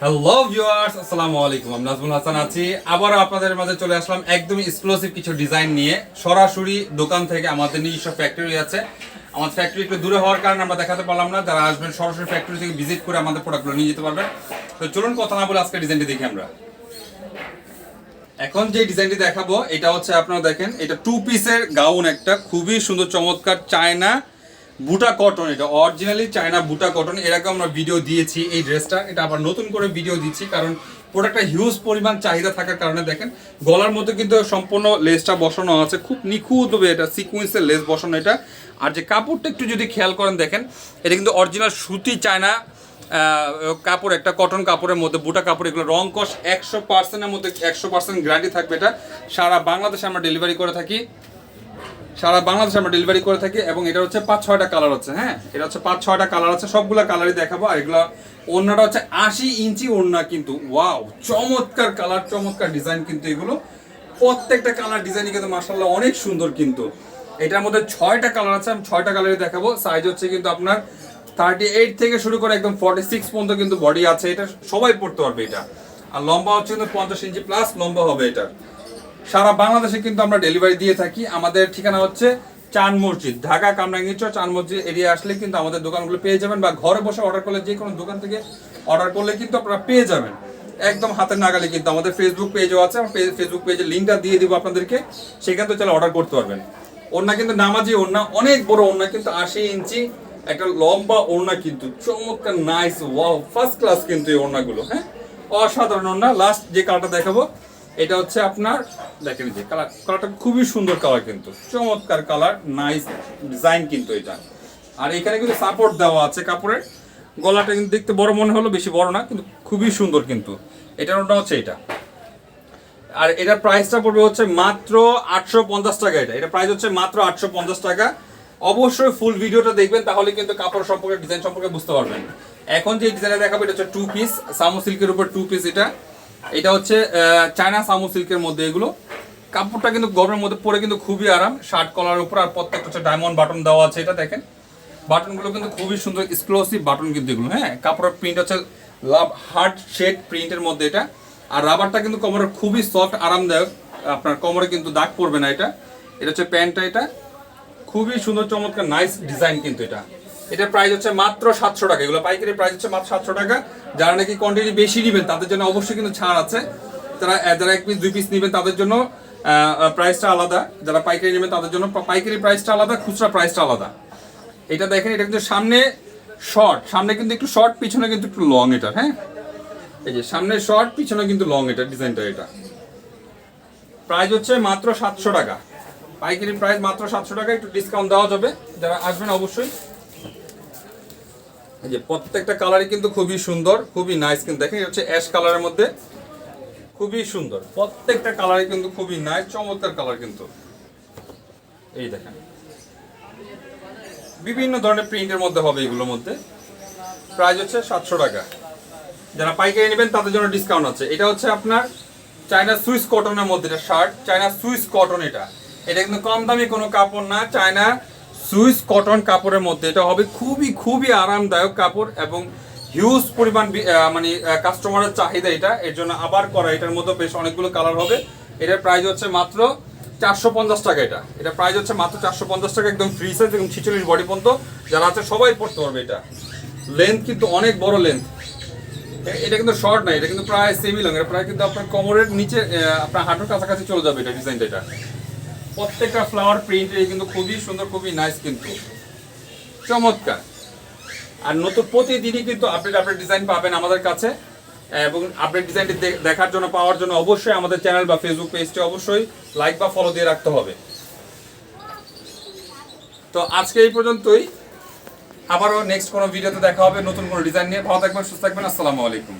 Hello viewers, আসসালামু আলাইকুম। আমি নাজমুল হাসান আছি, আবারও আপনাদের মাঝে চলে আসলাম একদমই এক্সক্লুসিভ কিছু ডিজাইন নিয়ে, সরাসরি দোকান থেকে। আমাদের নিজস্ব ফ্যাক্টরি আছে। আমাদের ফ্যাক্টরি একটু দূরে হওয়ার কারণে আমরা দেখাতে পারলাম না। যারা আসবেন সরাসরি ফ্যাক্টরি থেকে ভিজিট করে আমাদের প্রোডাক্টগুলো নিয়ে যেতে পারবেন। তো চলুন কথা না বলে আজকে ডিজাইনটি দেখি আমরা। এখন যে ডিজাইনটি দেখাবো এটা হচ্ছে, আপনারা দেখেন, এটা 2 পিসের গাউন, একটা খুবই সুন্দর চমৎকার চায়না বুটা কটন। এটা অরিজিনালি চায়না বুটা কটন। এর আগে আমরা ভিডিও দিয়েছি এই ড্রেসটা, এটা আবার নতুন করে ভিডিও দিচ্ছি কারণ প্রোডাক্টটা হিউজ পরিমাণ চাহিদা থাকার কারণে। দেখেন গলার মধ্যে কিন্তু সম্পূর্ণ লেসটা বসানো আছে, খুব নিখুঁতভাবে এটা সিকোয়েন্সের লেস বসানো এটা। আর যে কাপড়টা একটু যদি খেয়াল করেন, দেখেন এটা কিন্তু অরিজিনাল সুতি চায়না কাপড়, একটা কটন কাপড়ের মধ্যে বুটা কাপড়। এগুলো রং কস 100%-এর মধ্যে 100% গ্যারান্টি থাকবে। এটা সারা বাংলাদেশে আমরা ডেলিভারি করে থাকি, এবং এটা হচ্ছে 5-6টা কালার হচ্ছে। হ্যাঁ, এটা হচ্ছে 5-6টা কালার আছে, সবগুলা কালারই দেখাবো। আর এগুলো ওড়নাটা হচ্ছে 80 ইঞ্চি ওড়না কিন্তু। ওয়াও, চমৎকার কালার, চমৎকার ডিজাইন কিন্তু এগুলো। প্রত্যেকটা কালার ডিজাইনই কিন্তু মাশাআল্লাহ অনেক সুন্দর কিন্তু। এটার মধ্যে 6টা কালার আছে, আমি 6টা কালারই দেখাবো। সাইজ হচ্ছে কিন্তু আপনার 38 থেকে শুরু করে একদম 46 পর্যন্ত কিন্তু বডি আছে। এটা সবাই পড়তে পারবে এটা। আর লম্বা হচ্ছে কিন্তু 50 ইঞ্চি প্লাস লম্বা হবে এটা। সারা বাংলাদেশে কিন্তু আমরা ডেলিভারি দিয়ে থাকি। আমাদের ঠিকানা হচ্ছে চান মসজিদ, ঢাকা কামরাঙ্গীরচর চান মসজিদ এরিয়া আসলে কিন্তু আমাদের দোকানগুলো পেয়ে যাবেন, বা ঘরে বসে অর্ডার করলে, যে কোনো দোকান থেকে অর্ডার করলে কিন্তু আপনারা পেয়ে যাবেন একদম হাতের নাগালে। কিন্তু আমাদের ফেসবুক পেজও আছে, ফেসবুক পেজের লিঙ্কটা দিয়ে দিব আপনাদেরকে, সেখান থেকে চলে অর্ডার করতে পারবেন। ওড়না কিন্তু নামাজি ওড়না, অনেক বড় ওড়না কিন্তু, 80 ইঞ্চি একটা লম্বা ওড়না কিন্তু, চমৎকার নাইস, ওয়াও, ফার্স্ট ক্লাস কিন্তু এই ওড়নাগুলো। হ্যাঁ, অসাধারণ ওড়না। লাস্ট যে কালারটা দেখাবো এটা হচ্ছে আপনার, দেখেন যে কালারটা খুবই সুন্দর কালার কিন্তু, চমৎকার কালার, নাইস ডিজাইন কিন্তু এটা। আর এখানে কিন্তু সাপোর্ট দেওয়া আছে কাপড়ের। গলাটা কিন্তু দেখতে বড় মনে হলো, বেশি বড় না কিন্তু খুবই সুন্দর কিন্তু। এটার ওটা হচ্ছে এটা। আর এটার প্রাইসটা পড়বে হচ্ছে মাত্র 850 টাকা। এটা প্রাইস হচ্ছে মাত্র 850 টাকা। অবশ্যই ফুল ভিডিওটা দেখবেন, তাহলে কিন্তু কাপড় সম্পর্কে, ডিজাইন সম্পর্কে বুঝতে পারবেন। এখন যে ডিজাইনটা দেখাবো এটা হচ্ছে 2 পিস সামু সিল্কের উপর 2 পিস। এটা হচ্ছে চায়না সামু সিল্কের মধ্যে। এগুলো কাপড়টা কিন্তু গরমের মধ্যে পরে কিন্তু খুবই আরাম। শার্ট কলার উপর, আর প্রত্যেকটা হচ্ছে ডায়মন্ড বাটন দেওয়া আছে। এটা দেখেন বাটনগুলো কিন্তু খুবই সুন্দর, এক্সক্লুসিভ বাটন কিন্তু এগুলো। হ্যাঁ, কাপড়ের প্রিন্ট হচ্ছে লাভ হার্ট শেড প্রিন্টের মধ্যে এটা। আর রাবারটা কিন্তু কোমরে খুবই সফট, আরামদায়ক, আপনার কোমরে কিন্তু দাগ পড়বে না। এটা হচ্ছে প্যান্টটা। এটা খুবই সুন্দর, চমৎকার, নাইস ডিজাইন কিন্তু এটা। এটার প্রাইস হচ্ছে মাত্র 700 টাকা। এগুলো পাইকারি প্রাইস হচ্ছে মাত্র 700 টাকা। যারা নাকি কোয়ান্টিটি বেশি নেবেন তাদের জন্য অবশ্যই কিন্তু ছাড় আছে। যারা 1 পিস 2 পিস নেবেন তাদের জন্য প্রাইসটা আলাদা। যারা পাইকারি নেবেন তাদের জন্য পাইকারি প্রাইসটা আলাদা, খুচরা প্রাইসটা আলাদা। এটা দেখেন, এটা কিন্তু সামনে শর্ট, সামনে কিন্তু একটু শর্ট, পিছনে কিন্তু একটু লং এটা। হ্যাঁ, এই যে সামনে শর্ট, পিছনে কিন্তু লং এটা ডিজাইনটা। এটা প্রাইস হচ্ছে মাত্র 700 টাকা। পাইকারি প্রাইস মাত্র 700 টাকা, একটু ডিসকাউন্ট দেওয়া যাবে যারা আসবেন অবশ্যই। এই যে প্রত্যেকটা কালারই কিন্তু খুবই সুন্দর, খুবই নাইস কিন্তু। দেখেন এটা হচ্ছে অ্যাশ কালারের মধ্যে, খুবই সুন্দর। প্রত্যেকটা কালারই কিন্তু খুবই নাইস, চমৎকার কালার কিন্তু। এই দেখেন বিভিন্ন ধরনের প্রিন্টের মধ্যে হবে এগুলোর মধ্যে। প্রাইস হচ্ছে 700 টাকা। যারা পাইকারি নেবেন তাদের জন্য ডিসকাউন্ট আছে। এটা হচ্ছে আপনার চায়না সুইস কটনের মধ্যে, এটা শার্ট চায়না সুইস কটন। এটা কিন্তু কম দামি কোনো কাপড় না, চায়না সুইস কটন কাপড়ের মধ্যে। এটা হবে খুবই খুবই আরামদায়ক কাপড়, এবং হিউজ পরিমাণ মানে কাস্টমারের চাহিদা এটা, এর জন্য আবার করা। এটার মধ্যে বেশ অনেকগুলো কালার হবে। এটার প্রাইস হচ্ছে মাত্র 450 টাকা। এটা প্রাইস হচ্ছে মাত্র 450 টাকা, একদম ফ্রি সাইজ, এবং 46 বডি পর্যন্ত যারা আছে সবাই পড়তে পারবে। এটা লেন্থ কিন্তু অনেক বড় লেন্থ। এটা কিন্তু শর্ট না, এটা কিন্তু প্রায় সেমি লং। এটা প্রায় কিন্তু আপনার কোমরের নিচে, আপনার হাঁটুর কাছাকাছি চলে যাবে এটা ডিজাইনটা। এটা প্রত্যেকটা ফ্লাওয়ার প্রিন্ট কিন্তু খুবই সুন্দর, খুবই নাইস কিন্তু, চমৎকার। আর নতুন প্রতিদিনই কিন্তু আপডেট ডিজাইন পাবেন আমাদের কাছে, এবং আপডেট ডিজাইনটি দেখার জন্য, পাওয়ার জন্য অবশ্যই আমাদের চ্যানেল বা ফেসবুক পেজটি অবশ্যই লাইক বা ফলো দিয়ে রাখতে হবে। তো আজকে এই পর্যন্তই, আবারও নেক্সট কোনো ভিডিওতে দেখা হবে নতুন কোনো ডিজাইন নিয়ে। ভালো থাকবেন, সুস্থ থাকবেন, আসসালামু আলাইকুম।